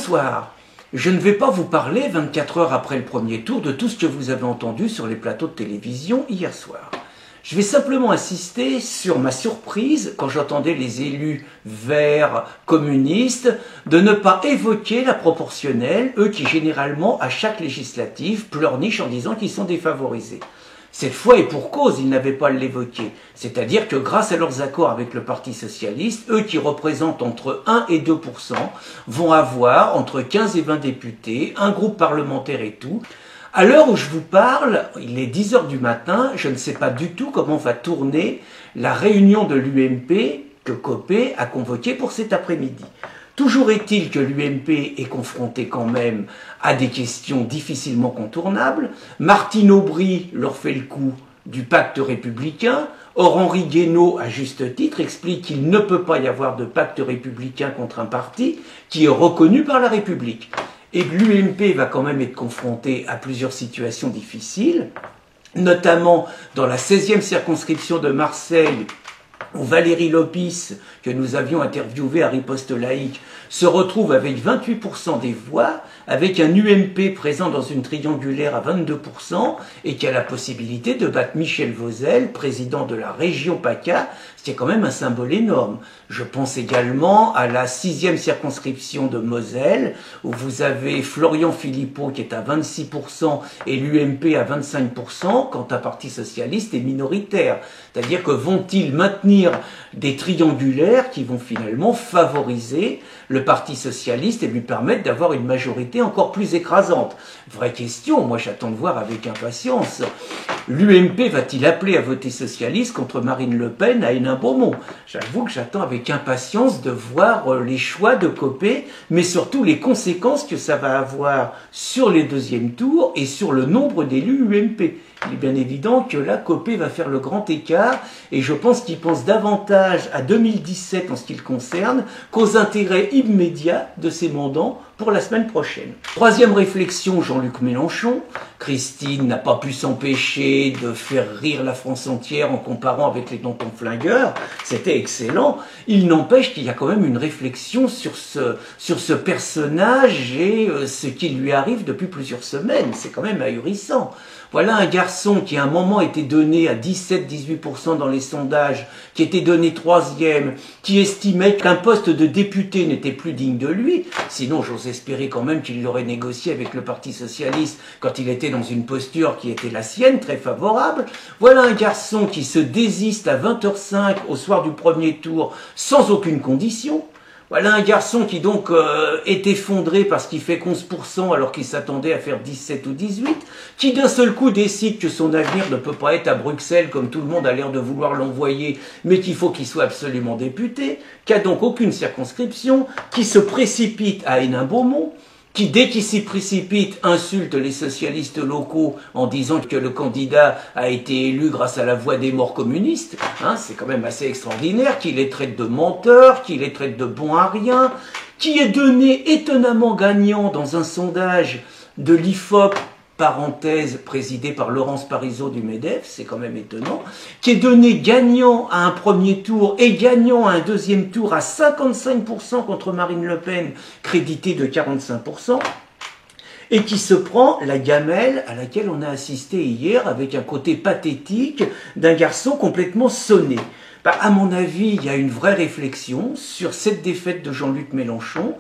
Bonsoir. Je ne vais pas vous parler, 24 heures après le premier tour, de tout ce que vous avez entendu sur les plateaux de télévision hier soir. Je vais simplement insister sur ma surprise, quand j'entendais les élus verts communistes, de ne pas évoquer la proportionnelle, eux qui généralement, à chaque législative, pleurnichent en disant qu'ils sont défavorisés. Cette fois, et pour cause, ils n'avaient pas à l'évoquer. C'est-à-dire que grâce à leurs accords avec le Parti socialiste, eux qui représentent entre 1 et 2%, vont avoir entre 15 et 20 députés, un groupe parlementaire et tout. À l'heure où je vous parle, il est 10 heures du matin, je ne sais pas du tout comment va tourner la réunion de l'UMP que Copé a convoquée pour cet après-midi. Toujours est-il que l'UMP est confronté quand même à des questions difficilement contournables. Martine Aubry leur fait le coup du pacte républicain. Or, Henri Guénaud, à juste titre, explique qu'il ne peut pas y avoir de pacte républicain contre un parti qui est reconnu par la République. Et l'UMP va quand même être confronté à plusieurs situations difficiles, notamment dans la 16e circonscription de Marseille, où Valérie Lopis, que nous avions interviewé à Riposte Laïque, se retrouve avec 28% des voix, avec un UMP présent dans une triangulaire à 22% et qui a la possibilité de battre Michel Vauzel, président de la région PACA, ce qui est quand même un symbole énorme. Je pense également à la 6e circonscription de Moselle, où vous avez Florian Philippot qui est à 26% et l'UMP à 25%, quand un parti socialiste est minoritaire. C'est-à-dire que vont-ils maintenir des triangulaires qui vont finalement favoriser le Parti socialiste et lui permettre d'avoir une majorité encore plus écrasante? Vraie question, moi j'attends de voir avec impatience. L'UMP va-t-il appeler à voter socialiste contre Marine Le Pen à Hénin-Beaumont? J'avoue que j'attends avec impatience de voir les choix de Copé, mais surtout les conséquences que ça va avoir sur les deuxièmes tours et sur le nombre d'élus UMP. Il est bien évident que là, Copé va faire le grand écart et je pense qu'il pense davantage à 2017 en ce qui le concerne qu'aux intérêts immédiats de ses mandants pour la semaine prochaine. Troisième réflexion, Jean-Luc Mélenchon. Christine n'a pas pu s'empêcher de faire rire la France entière en comparant avec les tontons flingueurs. C'était excellent. Il n'empêche qu'il y a quand même une réflexion sur ce personnage et ce qui lui arrive depuis plusieurs semaines. C'est quand même ahurissant. Voilà un garçon qui à un moment était donné à 17-18% dans les sondages, qui était donné troisième, qui estimait qu'un poste de député n'était plus digne de lui. Sinon, j'ose espérer quand même qu'il l'aurait négocié avec le Parti socialiste quand il était dans une posture qui était la sienne, très favorable. Voilà un garçon qui se désiste à 20h05 au soir du premier tour sans aucune condition. Voilà un garçon qui donc est effondré parce qu'il fait 11% alors qu'il s'attendait à faire 17 ou 18, qui d'un seul coup décide que son avenir ne peut pas être à Bruxelles comme tout le monde a l'air de vouloir l'envoyer, mais qu'il faut qu'il soit absolument député, qui a donc aucune circonscription, qui se précipite à Hénin-Beaumont, qui, dès qu'il s'y précipite, insulte les socialistes locaux en disant que le candidat a été élu grâce à la voix des morts communistes. C'est quand même assez extraordinaire, qu'il les traite de menteurs, qu'il les traite de bons à rien, qui est donné étonnamment gagnant dans un sondage de l'IFOP, parenthèse présidée par Laurence Parisot du MEDEF, c'est quand même étonnant, qui est donné gagnant à un premier tour et gagnant à un deuxième tour à 55% contre Marine Le Pen, crédité de 45%, et qui se prend la gamelle à laquelle on a assisté hier avec un côté pathétique d'un garçon complètement sonné. À mon avis, il y a une vraie réflexion sur cette défaite de Jean-Luc Mélenchon,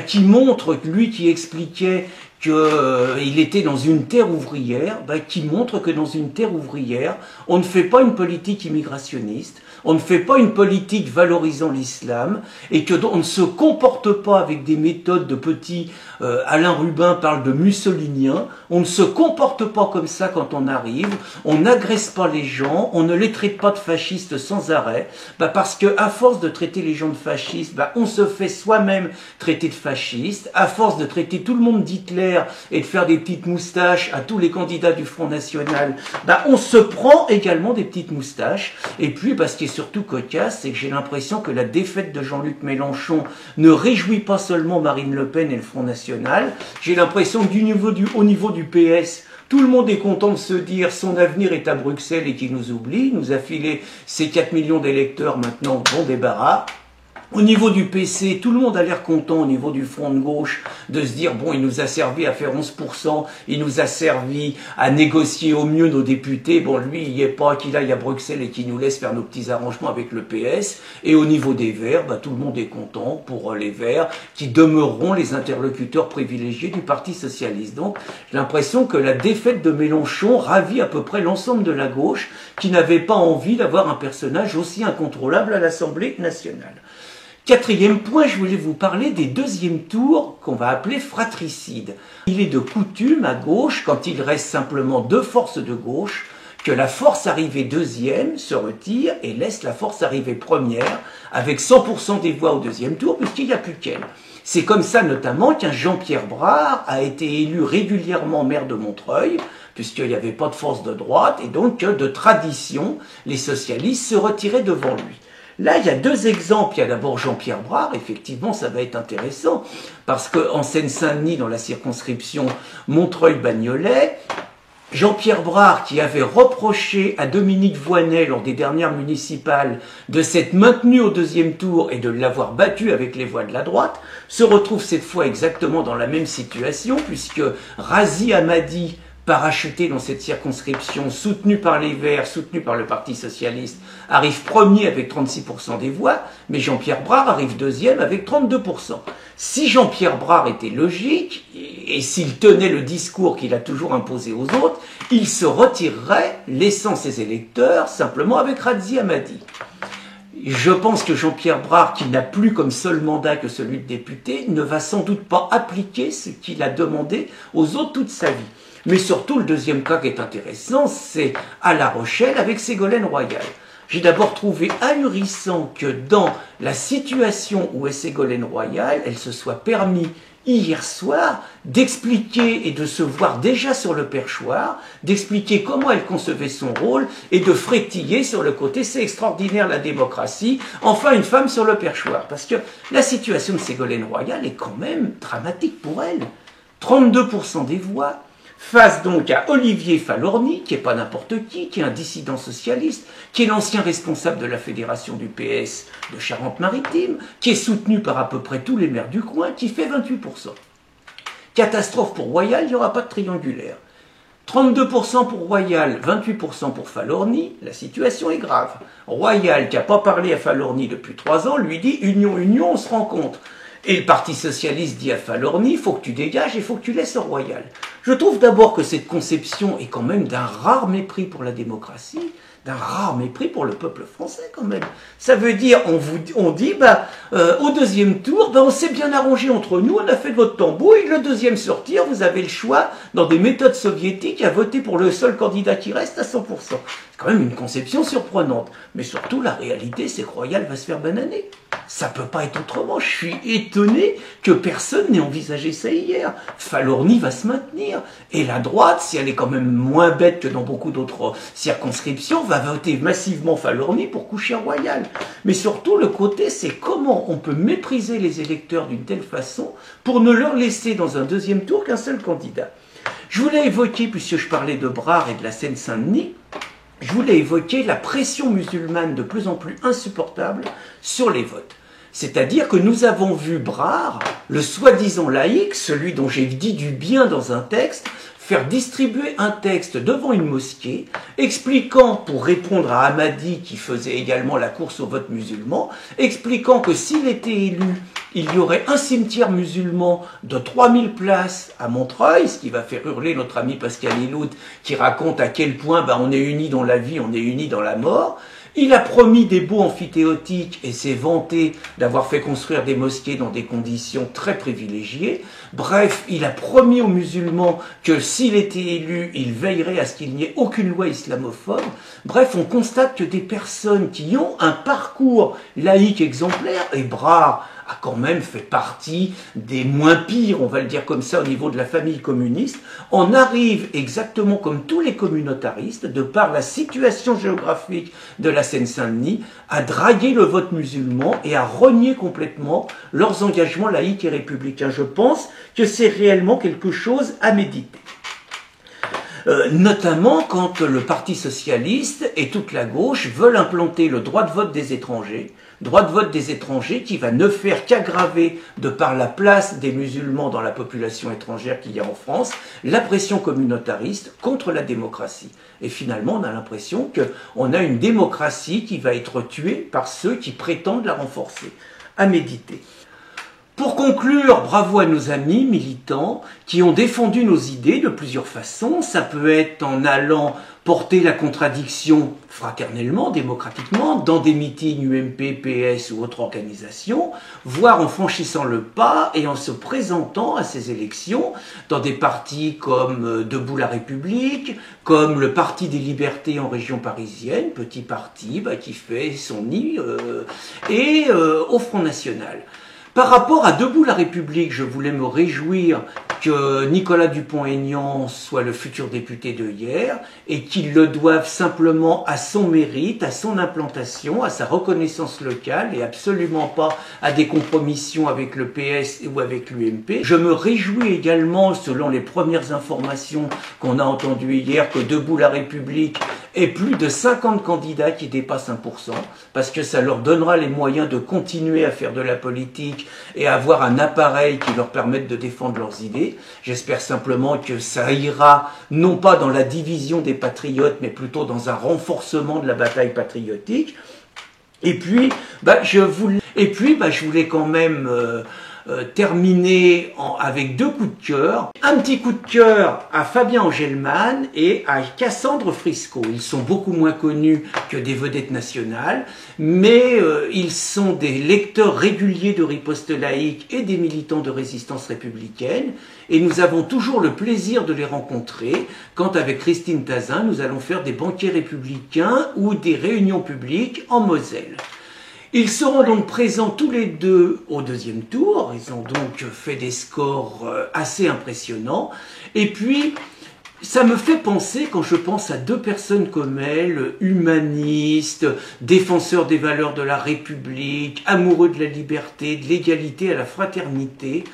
qui montre, lui qui expliquait qu'il était dans une terre ouvrière, qui montre que dans une terre ouvrière, on ne fait pas une politique immigrationniste, on ne fait pas une politique valorisant l'islam, et qu'on ne se comporte pas avec des méthodes de petits, Alain Rubin parle de mussolinien, on ne se comporte pas comme ça quand on arrive, on n'agresse pas les gens, on ne les traite pas de fascistes sans arrêt, parce que à force de traiter les gens de fascistes, on se fait soi-même traiter de fascistes, à force de traiter tout le monde d'Hitler et de faire des petites moustaches à tous les candidats du Front National, on se prend également des petites moustaches. Et puis, ce qui est surtout cocasse, c'est que j'ai l'impression que la défaite de Jean-Luc Mélenchon ne réjouit pas seulement Marine Le Pen et le Front National. J'ai l'impression qu'au niveau du PS, tout le monde est content de se dire son avenir est à Bruxelles et qu'il nous oublie. Il nous a filé ses 4 millions d'électeurs maintenant, bon débarras. Au niveau du PC, tout le monde a l'air content au niveau du front de gauche de se dire, bon, il nous a servi à faire 11%, il nous a servi à négocier au mieux nos députés, bon, lui, il n'y est pas, qu'il aille à Bruxelles et qu'il nous laisse faire nos petits arrangements avec le PS. Et au niveau des Verts, bah, tout le monde est content pour les Verts, qui demeureront les interlocuteurs privilégiés du Parti Socialiste. Donc, j'ai l'impression que la défaite de Mélenchon ravit à peu près l'ensemble de la gauche, qui n'avait pas envie d'avoir un personnage aussi incontrôlable à l'Assemblée nationale. Quatrième point, je voulais vous parler des deuxièmes tours qu'on va appeler fratricides. Il est de coutume à gauche, quand il reste simplement deux forces de gauche, que la force arrivée deuxième se retire et laisse la force arrivée première avec 100% des voix au deuxième tour, puisqu'il n'y a plus qu'elle. C'est comme ça notamment qu'un Jean-Pierre Brard a été élu régulièrement maire de Montreuil, puisqu'il n'y avait pas de force de droite, et donc de tradition, les socialistes se retiraient devant lui. Là, il y a deux exemples. Il y a d'abord Jean-Pierre Brard. Effectivement, ça va être intéressant parce qu'en Seine-Saint-Denis, dans la circonscription Montreuil-Bagnolet, Jean-Pierre Brard, qui avait reproché à Dominique Voynet lors des dernières municipales de s'être maintenu au deuxième tour et de l'avoir battu avec les voix de la droite, se retrouve cette fois exactement dans la même situation puisque Razi Hammadi, parachuté dans cette circonscription, soutenu par les Verts, soutenu par le Parti Socialiste, arrive premier avec 36% des voix, mais Jean-Pierre Brard arrive deuxième avec 32%. Si Jean-Pierre Brard était logique, et s'il tenait le discours qu'il a toujours imposé aux autres, il se retirerait, laissant ses électeurs simplement avec Razi Hammadi. Je pense que Jean-Pierre Brard, qui n'a plus comme seul mandat que celui de député, ne va sans doute pas appliquer ce qu'il a demandé aux autres toute sa vie. Mais surtout, le deuxième cas qui est intéressant, c'est à La Rochelle avec Ségolène Royal. J'ai d'abord trouvé ahurissant que dans la situation où est Ségolène Royal, elle se soit permis hier soir d'expliquer et de se voir déjà sur le perchoir, d'expliquer comment elle concevait son rôle et de frétiller sur le côté « c'est extraordinaire la démocratie, enfin une femme sur le perchoir ». Parce que la situation de Ségolène Royal est quand même dramatique pour elle. 32% des voix. Face donc à Olivier Falorni, qui n'est pas n'importe qui est un dissident socialiste, qui est l'ancien responsable de la fédération du PS de Charente-Maritime, qui est soutenu par à peu près tous les maires du coin, qui fait 28%. Catastrophe pour Royal, il n'y aura pas de triangulaire. 32% pour Royal, 28% pour Falorni, la situation est grave. Royal, qui n'a pas parlé à Falorni depuis 3 ans, lui dit « Union, union, on se rencontre ». Et le Parti Socialiste dit à Falorni, il faut que tu dégages et il faut que tu laisses Royal. Je trouve d'abord que cette conception est quand même d'un rare mépris pour la démocratie, d'un rare mépris pour le peuple français quand même. Ça veut dire, on dit, au deuxième tour, on s'est bien arrangé entre nous, on a fait de votre tambouille, le deuxième sortir, vous avez le choix, dans des méthodes soviétiques, à voter pour le seul candidat qui reste à 100%. C'est quand même une conception surprenante. Mais surtout, la réalité, c'est que Royal va se faire bananer. Ça peut pas être autrement. Je suis étonné que personne n'ait envisagé ça hier. Falorni va se maintenir. Et la droite, si elle est quand même moins bête que dans beaucoup d'autres circonscriptions, va voter massivement Falorni pour coucher Royal. Mais surtout, le côté, c'est comment on peut mépriser les électeurs d'une telle façon pour ne leur laisser dans un deuxième tour qu'un seul candidat. Je voulais évoquer, puisque je parlais de Brard et de la Seine-Saint-Denis, je voulais évoquer la pression musulmane de plus en plus insupportable sur les votes. C'est-à-dire que nous avons vu Brard, le soi-disant laïc, celui dont j'ai dit du bien dans un texte, faire distribuer un texte devant une mosquée, expliquant, pour répondre à Hammadi qui faisait également la course au vote musulman, expliquant que s'il était élu, il y aurait un cimetière musulman de 3000 places à Montreuil, ce qui va faire hurler notre ami Pascal Elout, qui raconte à quel point on est unis dans la vie, on est unis dans la mort. Il a promis des baux amphithéotiques et s'est vanté d'avoir fait construire des mosquées dans des conditions très privilégiées. Bref, il a promis aux musulmans que s'il était élu, il veillerait à ce qu'il n'y ait aucune loi islamophobe. Bref, on constate que des personnes qui ont un parcours laïque exemplaire, et Brard a quand même fait partie des moins pires, on va le dire comme ça, au niveau de la famille communiste, on arrive exactement comme tous les communautaristes, de par la situation géographique de la Seine-Saint-Denis, à draguer le vote musulman et à renier complètement leurs engagements laïques et républicains. Je pense que c'est réellement quelque chose à méditer. notamment quand le Parti socialiste et toute la gauche veulent implanter le droit de vote des étrangers qui va ne faire qu'aggraver, de par la place des musulmans dans la population étrangère qu'il y a en France, la pression communautariste contre la démocratie. Et finalement, on a l'impression qu'on a une démocratie qui va être tuée par ceux qui prétendent la renforcer. À méditer. Pour conclure, bravo à nos amis militants qui ont défendu nos idées de plusieurs façons. Ça peut être en allant porter la contradiction fraternellement, démocratiquement, dans des meetings UMP, PS ou autres organisations, voire en franchissant le pas et en se présentant à ces élections dans des partis comme Debout la République, comme le Parti des Libertés en région parisienne, petit parti qui fait son nid, et au Front National. Par rapport à Debout la République, je voulais me réjouir que Nicolas Dupont-Aignan soit le futur député de hier et qu'il le doive simplement à son mérite, à son implantation, à sa reconnaissance locale et absolument pas à des compromissions avec le PS ou avec l'UMP. Je me réjouis également, selon les premières informations qu'on a entendues hier, que Debout la République ait plus de 50 candidats qui dépassent 1%, parce que ça leur donnera les moyens de continuer à faire de la politique et avoir un appareil qui leur permette de défendre leurs idées. J'espère simplement que ça ira non pas dans la division des patriotes, mais plutôt dans un renforcement de la bataille patriotique. Et puis, je voulais quand même terminer avec deux coups de cœur. Un petit coup de cœur à Fabien Engelman et à Cassandre Frisco. Ils sont beaucoup moins connus que des vedettes nationales, mais ils sont des lecteurs réguliers de Riposte laïque et des militants de résistance républicaine. Et nous avons toujours le plaisir de les rencontrer quand, avec Christine Tazin, nous allons faire des banquets républicains ou des réunions publiques en Moselle. Ils seront donc présents tous les deux au deuxième tour. Ils ont donc fait des scores assez impressionnants. Et puis, ça me fait penser, quand je pense à deux personnes comme elles, humanistes, défenseurs des valeurs de la République, amoureux de la liberté, de l'égalité, à la fraternité,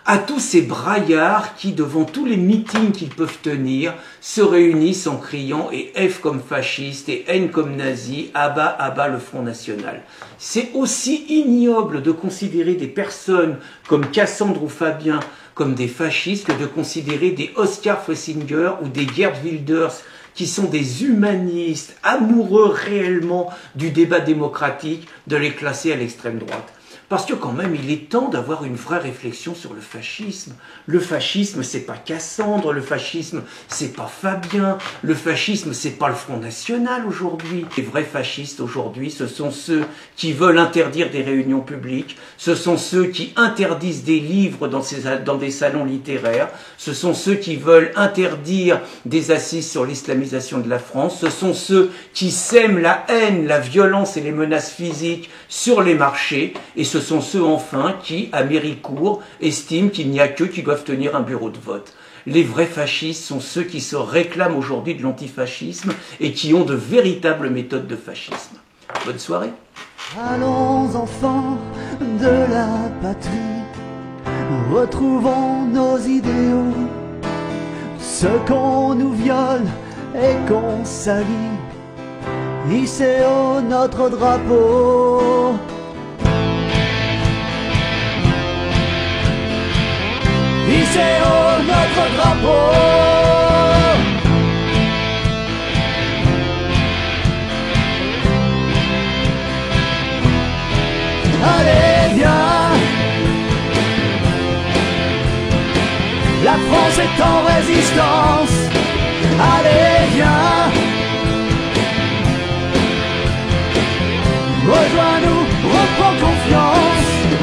à tous ces braillards qui, devant tous les meetings qu'ils peuvent tenir, se réunissent en criant « et F comme fasciste et N comme nazi, abat, abat le Front National ». C'est aussi ignoble de considérer des personnes comme Cassandre ou Fabien comme des fascistes que de considérer des Oscar Feusinger ou des Geert Wilders qui sont des humanistes amoureux réellement du débat démocratique, de les classer à l'extrême droite. Parce que quand même, il est temps d'avoir une vraie réflexion sur le fascisme. Le fascisme, c'est pas Cassandre, le fascisme, c'est pas Fabien, le fascisme, c'est pas le Front National aujourd'hui. Les vrais fascistes aujourd'hui, ce sont ceux qui veulent interdire des réunions publiques, ce sont ceux qui interdisent des livres dans des salons littéraires, ce sont ceux qui veulent interdire des assises sur l'islamisation de la France, ce sont ceux qui sèment la haine, la violence et les menaces physiques sur les marchés, et ce sont ceux enfin qui, à Méricourt, estiment qu'il n'y a qu'eux qui doivent tenir un bureau de vote. Les vrais fascistes sont ceux qui se réclament aujourd'hui de l'antifascisme et qui ont de véritables méthodes de fascisme. Bonne soirée. Allons enfants de la patrie, retrouvons nos idéaux, ce qu'on nous viole et qu'on salit, hissez haut notre drapeau. Hissez haut notre drapeau. Allez viens, la France est en résistance. Allez viens.